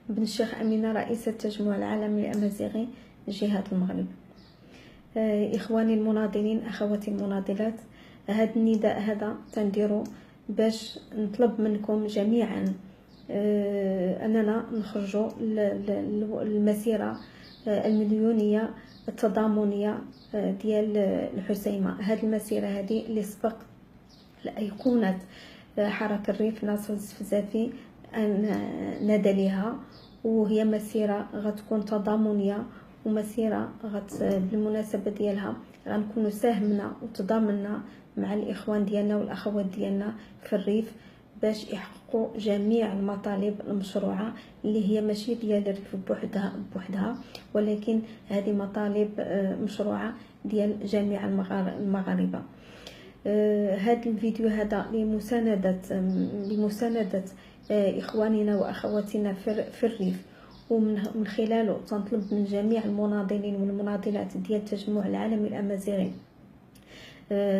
بن الشيخ أمينة رئيسة التجمع العالمي الأمازيغي جهة المغرب. إخواني المناضلين، أخواتي المناضلات، هذا النداء هذا تنديرو باش نطلب منكم جميعا أننا نخرجوا المسيرة المليونية التضامنية ديال الحسيمة. هذه المسيرة هذه اللي سبق لأيقونة حركة الريف ناصر الزفزافي أن نادى لها، وهي مسيرة غتكون تضامنية، ومسيرة بالمناسبة ديالها غنكونوا ساهمنا وتضامننا مع الإخوان ديالنا والأخوات ديالنا في الريف باش يحققوا جميع المطالب المشروعة اللي هي ماشي ديال الريف بوحدها، ولكن هذه مطالب مشروعة ديال جميع المغاربة. هذا الفيديو هذا لمساندة إخواننا وأخواتنا في الريف، ومن خلاله تنطلب من جميع المناضلين والمناضلات ديال التجمع العالمي الأمازيغي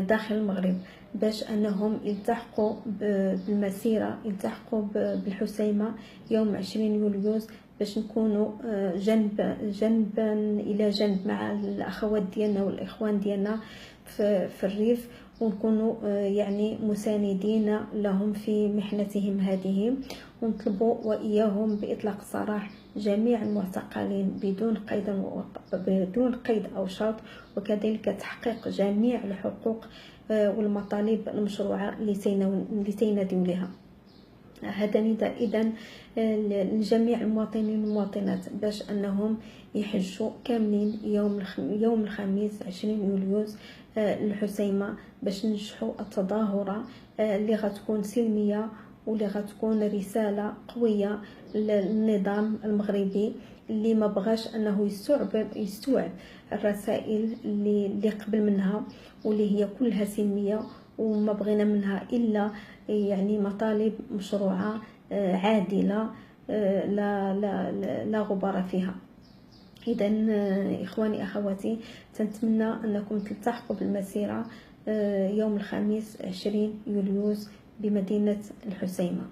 داخل المغرب باش أنهم يلتحقوا بالمسيرة، يلتحقوا بالحسيمة يوم 20 يوليوز، باش نكونوا جنبا إلى جنب مع الأخوات ديالنا والإخوان ديالنا في الريف، ونكونوا يعني مساندين لهم في محنتهم هذه، ونطلبوا وإياهم بإطلاق سراح جميع المعتقلين بدون قيد أو شرط، وكذلك تحقيق جميع الحقوق والمطالب المشروعة اللي تيناديو لها. هذا نداء إذن لجميع المواطنين والمواطنات باش أنهم يحجوا كاملين يوم الخميس 20 يوليوز الحسيمة، باش ننجحوا التظاهرة اللي غتكون سلمية، واللي غتكون رسالة قوية للنظام المغربي اللي ما بغاش أنه يستوعب الرسائل اللي قبل منها، واللي هي كلها سلمية، وما بغينا منها إلا يعني مطالب مشروعة عادلة لا غبار فيها. إذا إخواني أخواتي، تنتمنى أنكم تلتحقوا بالمسيرة يوم الخميس 20 يوليوز بمدينة الحسيمة.